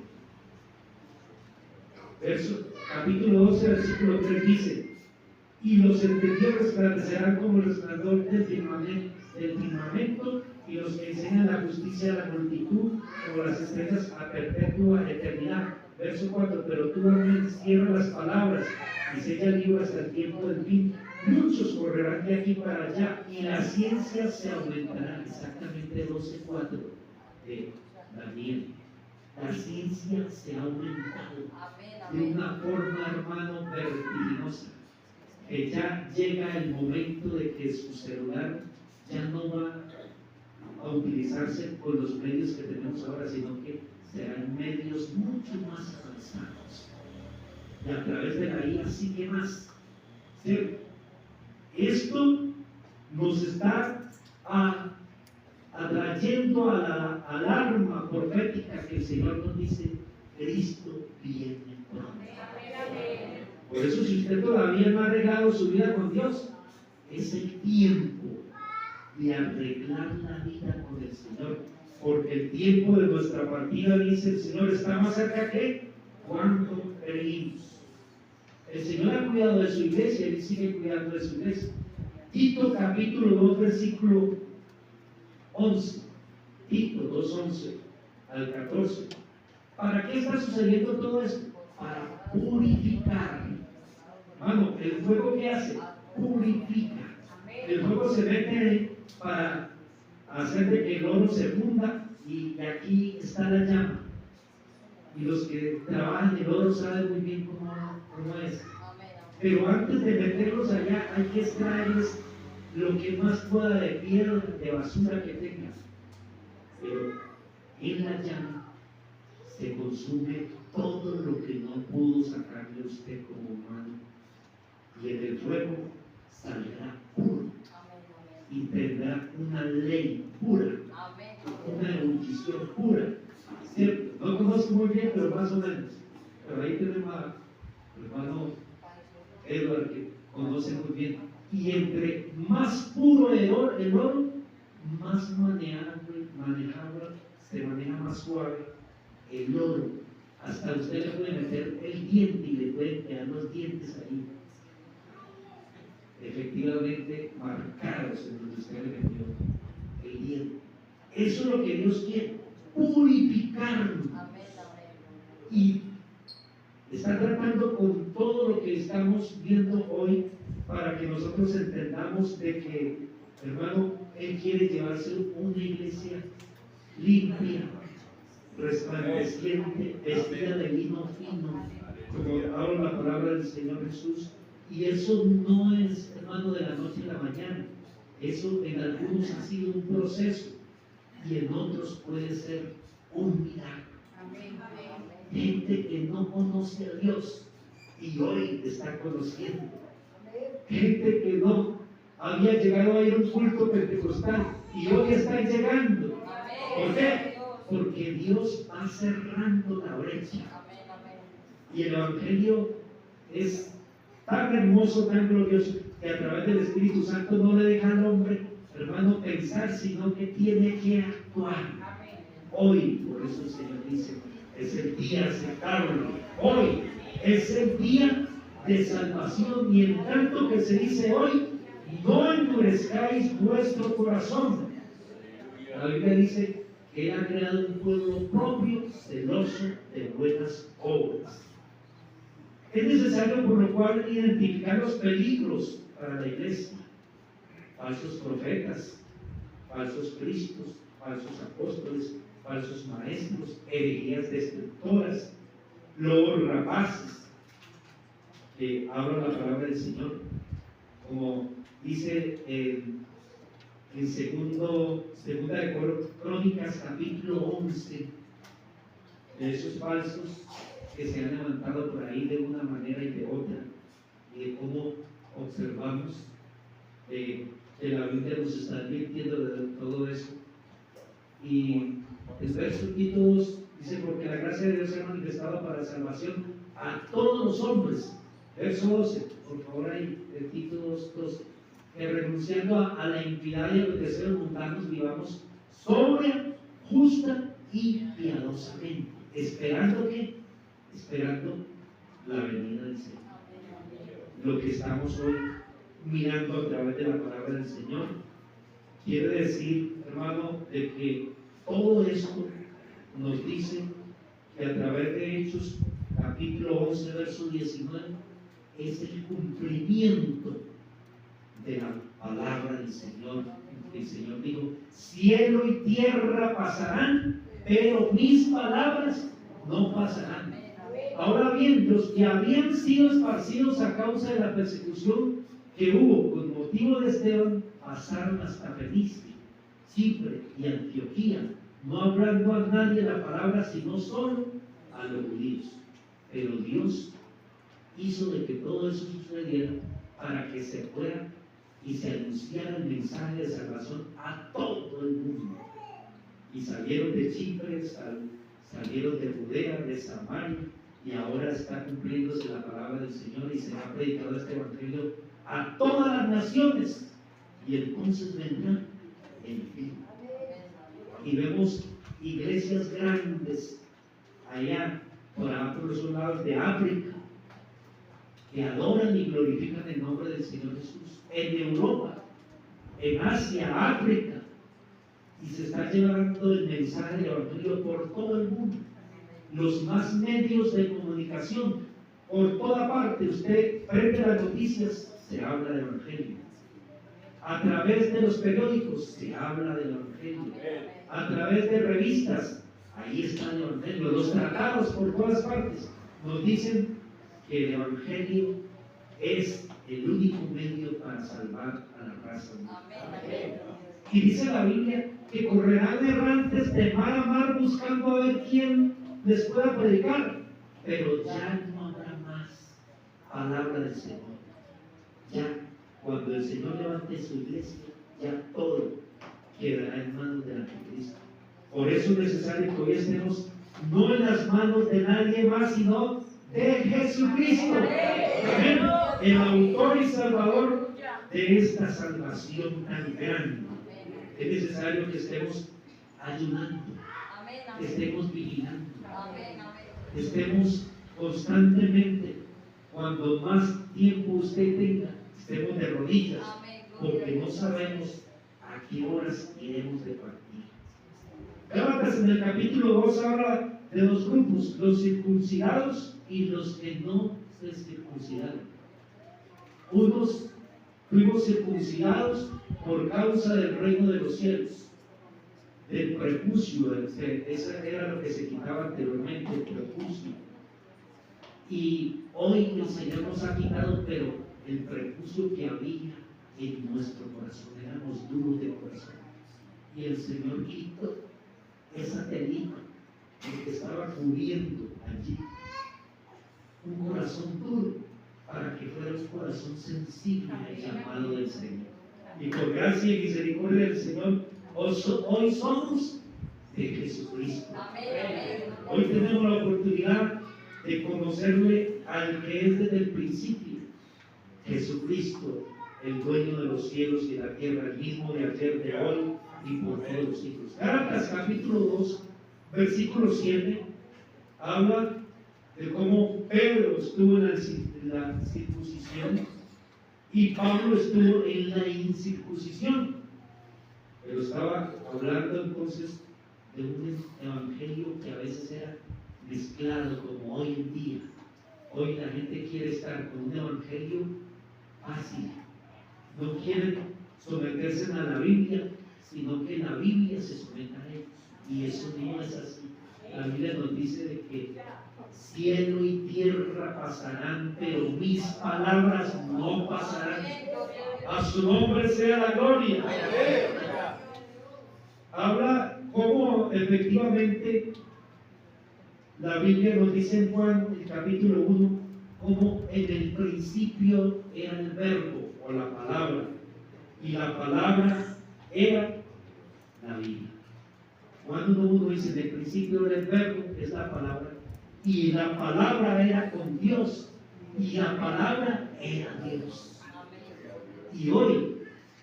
Capítulo 12, versículo 3 dice: y los entendidos resplandecerán como el resplandor del firmamento, y los que enseñan la justicia a la multitud como las estrellas a perpetua eternidad. Verso 4: pero tú cierras las palabras y sella el libro hasta el tiempo del fin. Muchos correrán de aquí para allá, y la ciencia se aumentará. Exactamente 12:4 de Daniel. La ciencia se ha aumentado de una forma, hermano, vertiginosa, que ya llega el momento de que su celular ya no va a utilizarse con los medios que tenemos ahora, sino que serán medios mucho más avanzados, y a través de la IA sigue más. ¿Sí? Esto nos está atrayendo a la alarma profética que el Señor nos dice: Cristo viene pronto. Por eso, si usted todavía no ha arreglado su vida con Dios, es el tiempo de arreglar la vida con el Señor, porque el tiempo de nuestra partida, dice el Señor, está más cerca que cuando venimos. El Señor ha cuidado de su iglesia y Él sigue cuidando de su iglesia. Tito capítulo 2, versículo 11. Tito 2:11 al 14. ¿Para qué está sucediendo todo esto? Para purificar. Hermano, el fuego que hace, purifica. El fuego se mete para hacer de que el oro se funda y aquí está la llama. Y los que trabajan el oro saben muy bien cómo es. Pero antes de meterlos allá hay que extraerles lo que más pueda de piedra, de basura que tenga. Pero en la llama se consume todo lo que no pudo sacarle usted como humano. Y en el fuego saldrá puro. Y tendrá una ley pura. Una erudición pura. ¿Cierto? No conozco muy bien, pero más o menos. Pero ahí tenemos al hermano Edward que conoce muy bien. Y entre más puro el oro, más manejable, se maneja más suave el oro. Hasta usted le puede meter el diente y le pueden quedar los dientes ahí, efectivamente marcados en donde usted le metió el diente. Eso es lo que Dios quiere, purificarnos. Y está tratando con todo lo que estamos viendo hoy para que nosotros entendamos de que, hermano, Él quiere llevarse una iglesia limpia, resplandeciente, vestida de lino fino, como habla la palabra del Señor Jesús. Y eso no es, hermano, de la noche a la mañana. Eso en algunos ha sido un proceso y en otros puede ser un milagro. Gente que no conoce a Dios y hoy está conociendo. Gente que no había llegado a ir a un culto pentecostal y hoy está llegando. ¿Por qué? Porque Dios va cerrando la brecha. Y el Evangelio es tan hermoso, tan glorioso, que a través del Espíritu Santo no le deja al hombre, hermano, pensar, sino que tiene que actuar. Hoy, por eso el Señor dice, es el día aceptable. Hoy es el día de salvación. Y en tanto que se dice hoy, no endurezcáis vuestro corazón. La Biblia dice que Él ha creado un pueblo propio, celoso de buenas obras. Es necesario por lo cual identificar los peligros para la iglesia: falsos profetas, falsos cristos, falsos apóstoles, falsos maestros, herejías destructoras, lobos rapaces, que habla la palabra del Señor, como dice en segunda de Crónicas capítulo 11, de esos falsos que se han levantado por ahí de una manera y de otra, y de cómo observamos que la Biblia nos está advirtiendo de todo eso. Y el verso Tito 2 dice: porque la gracia de Dios se ha manifestado para salvación a todos los hombres. Verso 12, por favor, ahí, de Tito 2:12, que renunciando a la impiedad y a los deseos mundanos vivamos sobria, justa y piadosamente, esperando la venida del Señor. Lo que estamos hoy mirando a través de la palabra del Señor quiere decir, hermano, de que todo esto nos dice que a través de Hechos capítulo 11 verso 19 es el cumplimiento de la palabra del Señor. El Señor dijo: cielo y tierra pasarán, pero mis palabras no pasarán. Ahora bien, los que habían sido esparcidos a causa de la persecución que hubo con motivo de Esteban pasaron hasta Fenicia, Chipre y Antioquía, no hablando a nadie la palabra sino solo a los judíos. Pero Dios hizo de que todo eso sucediera para que se fuera y se anunciara el mensaje de salvación a todo el mundo. Y salieron de Chipre, salieron de Judea, de Samaria, y ahora está cumpliéndose la palabra del Señor y se ha predicado este evangelio a todas las naciones, y entonces vendrá el fin. Y vemos iglesias grandes allá por los lados de África, que adoran y glorifican el nombre del Señor Jesús en Europa, en Asia, África, y se está llevando el mensaje del Evangelio por todo el mundo. Los más medios de comunicación, por toda parte, usted prende las noticias, se habla del Evangelio. A través de los periódicos se habla del Evangelio. A través de revistas, ahí está el Evangelio. Los tratados por todas partes nos dicen que el Evangelio es el único medio para salvar a la raza humana. Y dice la Biblia que correrán errantes de mar a mar buscando a ver quién les pueda predicar, pero ya no habrá más palabra del Señor. Ya, cuando el Señor levante su iglesia, ya todo quedará en manos del Anticristo. Por eso es necesario que hoy estemos no en las manos de nadie más, sino de Jesucristo. Amén. El autor y salvador de esta salvación tan grande. Es necesario que estemos ayunando, que estemos vigilando, que estemos constantemente, cuando más tiempo usted tenga, estemos de rodillas, porque no sabemos a qué horas iremos de partir. Gálatas en el capítulo 2 habla de dos grupos, los circuncidados y los que no se circuncidaron. Unos fuimos circuncidados por causa del reino de los cielos, del prepucio, eso era lo que se quitaba anteriormente, el prepucio. Y hoy el Señor nos ha quitado, pero el prepucio que había en nuestro corazón, éramos duros de corazón. Y el Señor quitó esa telita que estaba cubriendo allí un corazón duro, para que fuera un corazón sensible al llamado del Señor. Y por gracia y misericordia del Señor, hoy somos de Jesucristo. Hoy tenemos la oportunidad de conocerle al que es desde el principio, Jesucristo, el dueño de los cielos y de la tierra, el mismo de ayer, de hoy y por todos los siglos. Gálatas capítulo 2, versículo 7, habla de cómo Pedro estuvo en la circuncisión y Pablo estuvo en la incircuncisión. Pero estaba hablando entonces de un evangelio que a veces era mezclado, como hoy en día. Hoy la gente quiere estar con un evangelio fácil. No quieren someterse a la Biblia, sino que la Biblia se someta a ellos. Y eso no es así. La Biblia nos dice de que cielo y tierra pasarán, pero mis palabras no pasarán. A su nombre sea la gloria. Habla cómo efectivamente la Biblia nos dice en Juan, el capítulo 1, como en el principio era el verbo o la palabra, y la palabra era la Biblia. Juan 1:1 dice: en el principio era el verbo, es la palabra, y la palabra era con Dios, y la palabra era Dios. Y hoy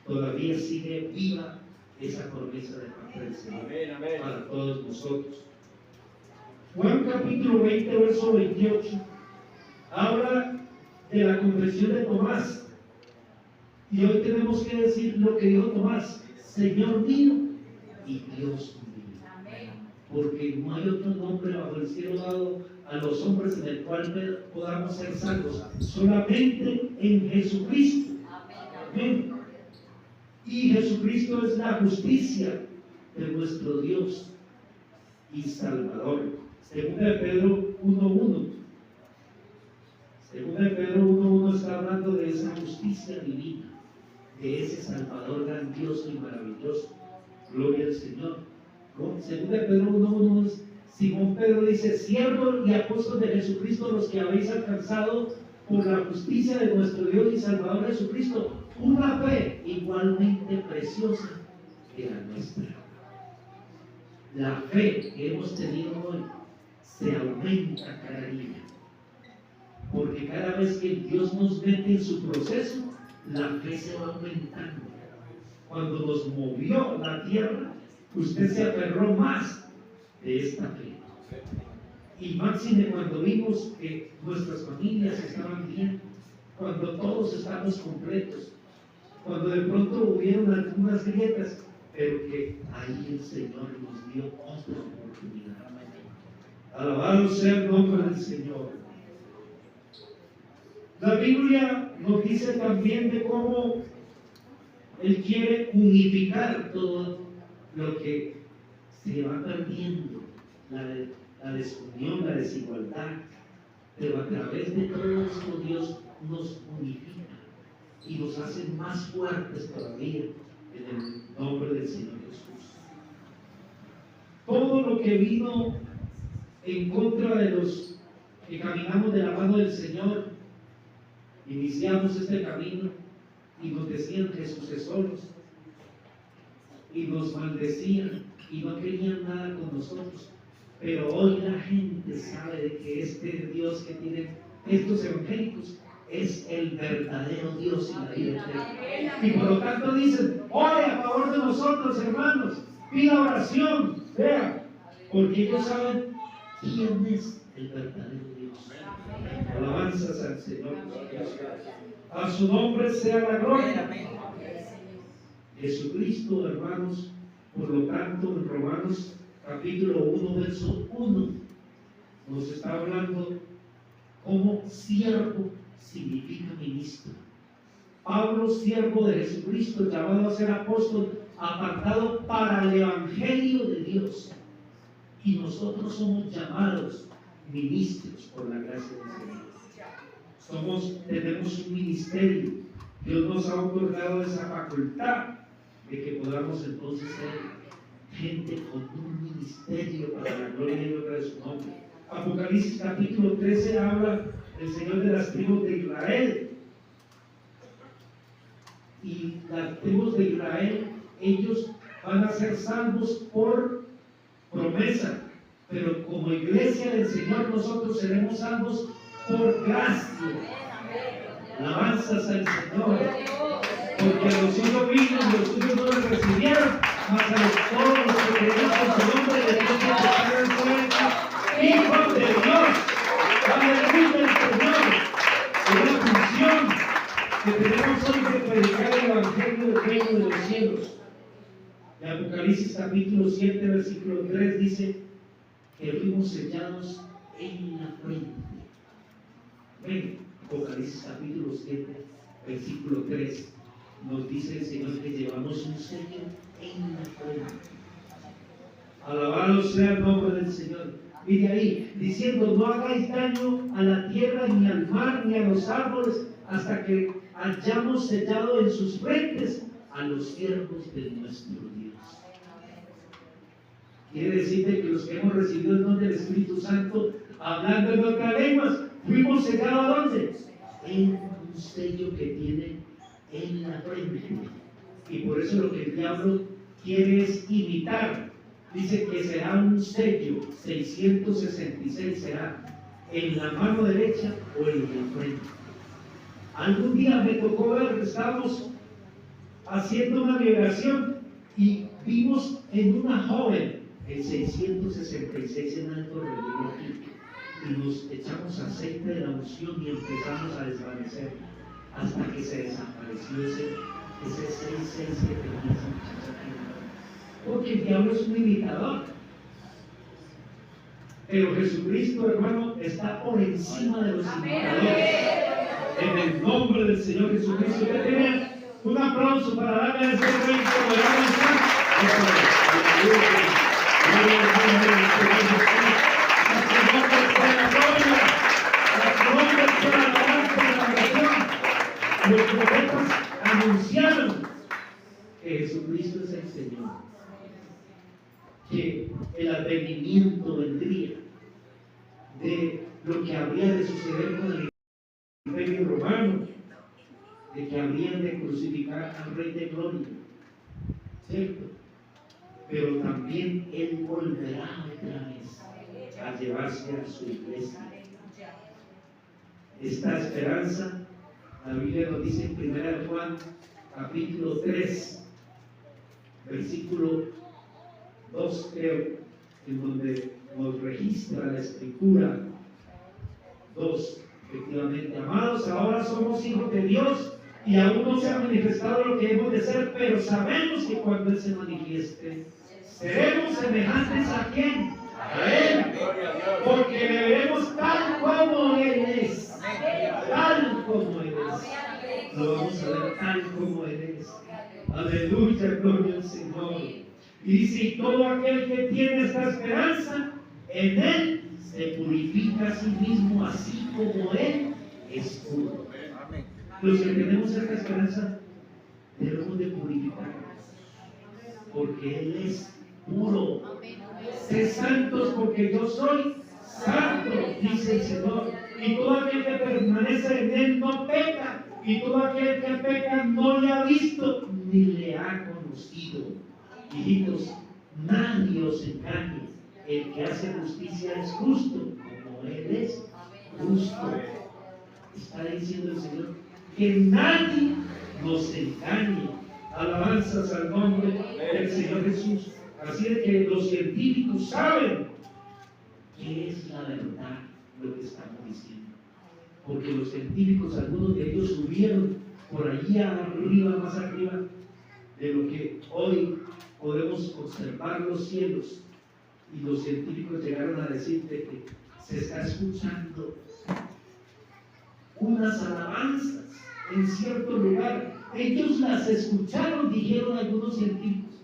todavía sigue viva esa promesa de parte del Señor para todos nosotros. Juan capítulo 20, verso 28, habla de la confesión de Tomás. Y hoy tenemos que decir lo que dijo Tomás: Señor mío y Dios mío. Porque no hay otro nombre bajo el cielo dado a los hombres en el cual podamos ser salvos, solamente en Jesucristo. Amén. Y Jesucristo es la justicia de nuestro Dios y Salvador. Segunda de Pedro 1:1. Segunda de Pedro 1:1 está hablando de esa justicia divina, de ese Salvador grandioso y maravilloso. Gloria al Señor. Segunda de Pedro 1:1, Simón Pedro dice: siervo y apóstol de Jesucristo, los que habéis alcanzado por la justicia de nuestro Dios y Salvador Jesucristo una fe igualmente preciosa que la nuestra. La fe que hemos tenido hoy se aumenta cada día, porque cada vez que Dios nos mete en su proceso, la fe se va aumentando. Cuando nos movió la tierra, usted se aferró más de esta fe. Y máxime cuando vimos que nuestras familias estaban bien, cuando todos estamos completos, cuando de pronto hubieron algunas grietas, pero que ahí el Señor nos dio otra oportunidad. Alabado sea el nombre del Señor. La Biblia nos dice también de cómo Él quiere unificar todo lo que se va perdiendo, la desunión, la desigualdad, pero a través de todo esto Dios nos unifica y nos hace más fuertes todavía en el nombre del Señor Jesús. Todo lo que vino en contra de los que caminamos de la mano del Señor, iniciamos este camino y nos decían que sucesores y nos maldecían y no querían nada con nosotros. Pero hoy la gente sabe de que este Dios que tiene estos evangélicos es el verdadero Dios y la vida eterna. Y por lo tanto dicen, ore a favor de nosotros, hermanos, pida oración, vea, porque ellos saben quién es el verdadero Dios. Alabanzas al Señor Dios. A su nombre sea la gloria. Jesucristo, hermanos, por lo tanto, en Romanos capítulo 1, verso 1, nos está hablando como siervo significa ministro. Pablo, siervo de Jesucristo, llamado a ser apóstol, apartado para el evangelio de Dios. Y nosotros somos llamados ministros por la gracia del Señor. Tenemos un ministerio. Dios nos ha otorgado esa facultad de que podamos entonces ser gente con un ministerio para la gloria y honra de su nombre. Apocalipsis capítulo 13 habla del Señor de las tribus de Israel. Y las tribus de Israel, ellos van a ser salvos por promesa, pero como iglesia del Señor nosotros seremos salvos por gracia. Alabanzas al Señor, porque a los suyos vino y los suyos no le recibieron, mas a todos los que creyeron en su nombre de Dios que hijos de Dios. Aleluya al Señor. Es la función que tenemos hoy de predicar el evangelio del reino de los cielos. En Apocalipsis capítulo 7, versículo 3 dice que fuimos sellados en la frente. Ven, Apocalipsis capítulo 7, versículo 3, nos dice el Señor que llevamos un sello en la frente. Alabado sea el nombre del Señor. Mire ahí, diciendo, no hagáis daño a la tierra, ni al mar, ni a los árboles, hasta que hayamos sellado en sus frentes a los siervos de nuestro Dios. Quiere decir que los que hemos recibido el don del Espíritu Santo, hablando en otras lenguas, fuimos sellados ¿a dónde? En un sello que tiene en la frente. Y por eso lo que el diablo quiere es imitar. Dice que será un sello, 666 será, en la mano derecha o en la frente. Algún día me tocó ver, estábamos haciendo una liberación y vimos en una joven el 666 en alto relieve aquí, y nos echamos aceite de la unción y empezamos a desvanecer hasta que se desapareció ese 666 que tenía esa muchacha aquí. Porque el diablo es un imitador. Pero Jesucristo, hermano, está por encima de los imitadores. En el nombre del Señor Jesucristo, que tiene un aplauso para darle a ese rey como los profetas anunciaron que Jesucristo es el Señor, que el advenimiento vendría de lo que habría de suceder con el imperio romano, de que habrían de crucificar al Rey de Gloria, ¿cierto? Pero también Él volverá otra vez a llevarse a su iglesia. Esta esperanza, la Biblia nos dice en 1 Juan capítulo 3, versículo 2, creo, en donde nos registra la Escritura 2, Efectivamente, amados, ahora somos hijos de Dios y aún no se ha manifestado lo que hemos de ser, pero sabemos que cuando Él se manifieste, seremos semejantes a ¿quién? A Él, porque le veremos tal como Él es, tal como Él es. Lo vamos a ver tal como Él es. Aleluya, gloria al Señor. Y dice, y todo aquel que tiene esta esperanza, en Él se purifica a sí mismo, así como Él es puro. Los que tenemos esta esperanza, debemos de purificarnos, porque Él es puro. Sé santos porque yo soy santo, dice el Señor. Y todo aquel que permanece en Él no peca, y todo aquel que peca no le ha visto ni le ha conocido. Hijitos, nadie os engañe. El que hace justicia es justo, como Él es justo. Está diciendo el Señor que nadie nos engañe. Alabanzas al nombre del Señor Jesús. Así es que los científicos saben qué es la verdad, lo que estamos diciendo. Porque los científicos, algunos de ellos subieron por allí arriba, más arriba, de lo que hoy podemos observar los cielos. Y los científicos llegaron a decirte que se está escuchando unas alabanzas en cierto lugar. Ellos las escucharon, dijeron algunos científicos,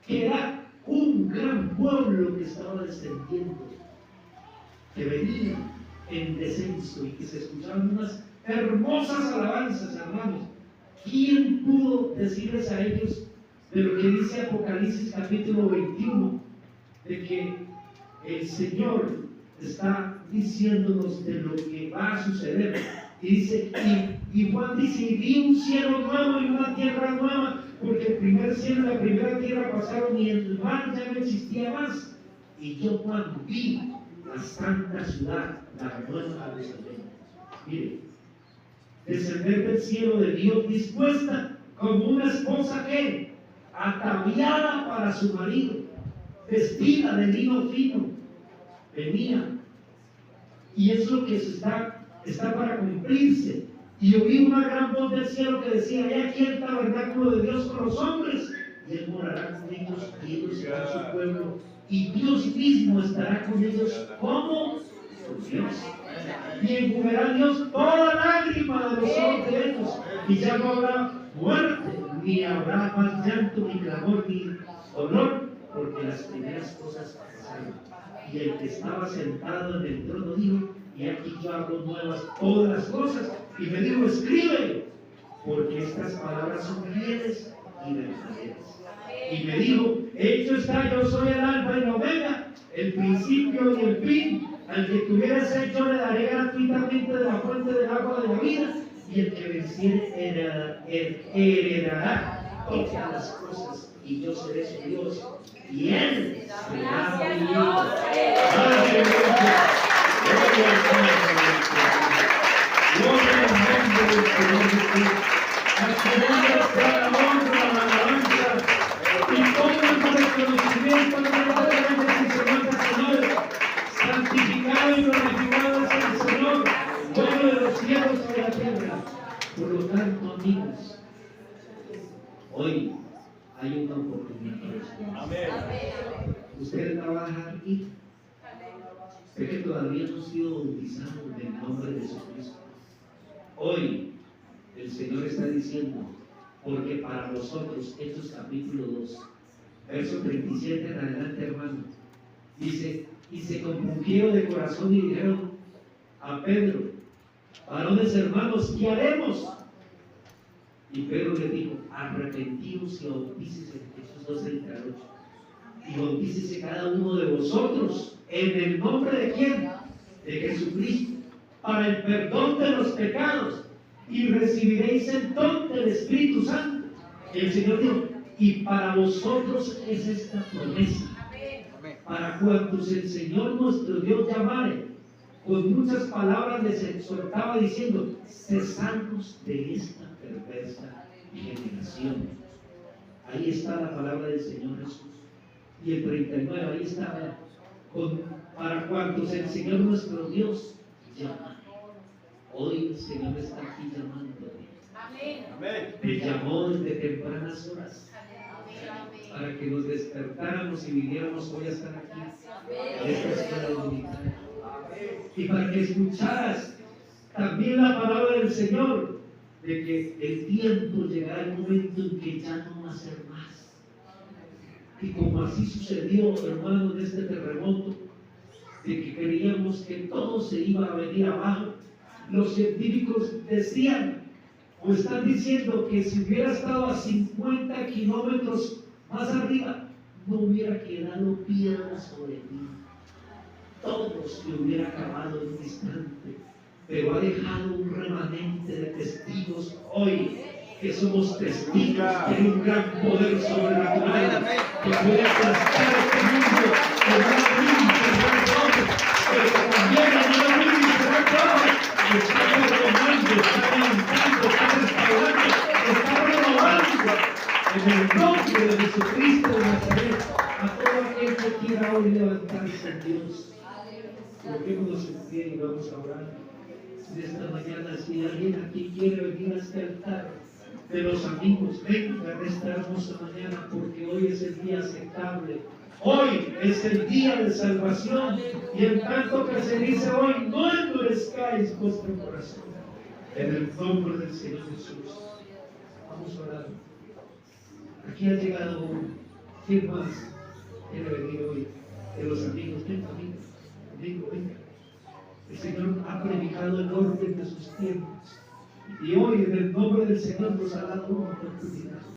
que era un gran pueblo que estaba descendiendo, que venía en descenso y que se escuchaban unas hermosas alabanzas, hermanos. ¿Quién pudo decirles a ellos de lo que dice Apocalipsis capítulo 21? De que el Señor está diciéndonos de lo que va a suceder. Y dice, y Juan dice, y vi un cielo nuevo y una tierra nueva, porque el primer cielo y la primera tierra pasaron y el mar ya no existía más. Y yo, Juan, vi la santa ciudad, la nueva Jerusalén. Mire, descender del cielo de Dios dispuesta como una esposa que ataviada para su marido, vestida de lino fino, venía. Y es lo que está para cumplirse. Y oí una gran voz del cielo que decía, he aquí el tabernáculo de Dios con los hombres, y Él morará con ellos, y ellos serán su pueblo, y Dios mismo estará con ellos como su Dios. Y enjugará Dios toda lágrima de los ojos de ellos, y ya no habrá muerte, ni habrá más llanto, ni clamor, ni dolor, porque las primeras cosas pasaron. Y el que estaba sentado en el trono dijo, y aquí yo hago nuevas todas las cosas. Y me dijo, escribe, porque estas palabras son fieles y verdaderas. Y me dijo, hecho está, yo soy el alfa y la omega, el principio y el fin. Al que tuvieras hecho le daré gratuitamente de la fuente del agua de la vida, y el que venciere heredará todas las cosas, y yo seré su Dios, y él será mi Dios. ¡Aleluya! Gloria al nombre del Señor Jesús. Al Señor sea la honra, la alabanza y todo el reconocimiento de la Señor. Santificado y glorificado es el Señor, dueño de los cielos y de la tierra. Por lo tanto, amigos, hoy hay una oportunidad para ustedes. Usted trabaja aquí. Sé que todavía no ha sido bautizado en el nombre de Jesucristo. Hoy el Señor está diciendo, porque para vosotros, Hechos capítulo 2, verso 37 en adelante, hermano, dice, y se compungieron de corazón y dijeron a Pedro, varones hermanos, ¿qué haremos? Y Pedro le dijo, arrepentidos y bautícese, Hechos 2:38, y bautícese cada uno de vosotros en el nombre de ¿quién? De Jesucristo, para el perdón de los pecados, y recibiréis el don del Espíritu Santo. El Señor dijo, y para vosotros es esta promesa, para cuantos el Señor nuestro Dios llamare. Con muchas palabras les exhortaba diciendo, cesados de esta perversa generación. Ahí está la palabra del Señor Jesús. Y el 39, ahí está, para cuantos el Señor nuestro Dios llama. Hoy el Señor está aquí llamando. Amén. Te llamó desde tempranas horas para que nos despertáramos y viniéramos hoy a estar aquí en esta escuela dominical. Y para que escucharas también la palabra del Señor, de que el tiempo llegará el momento en que ya no va a ser más. Y como así sucedió, hermanos, de este terremoto, de que creíamos que todo se iba a venir abajo, los científicos decían o están diciendo que si hubiera estado a 50 kilómetros más arriba, no hubiera quedado piedra sobre ti. Todo se hubiera acabado en un instante, pero ha dejado un remanente de testigos hoy, que somos testigos que hay un gran poder sobrenatural que puede aplastar este mundo, que no abrir y cerrar todo, pero que también no abrir y cerrar todo, y está transformando, está levantando, está restaurando, está renovando en el nombre de Jesucristo de Nazaret a todo aquel que quiera hoy levantarse en Dios. Coloquémonos en pie y vamos a orar. De esta mañana, si alguien aquí quiere venir a este altar de los amigos, vengan esta hermosa mañana, porque hoy es el día aceptable. Hoy es el día de salvación, y en tanto que se dice hoy, no endurezcáis vuestro corazón. En el nombre del Señor Jesús. Vamos a orar. Aquí ha llegado uno. ¿Quién más quiere venir hoy? De los amigos, venga, amigo, venga. El Señor ha predicado el orden de sus tiempos. Y hoy, en el nombre del Señor, nos ha dado una oportunidad.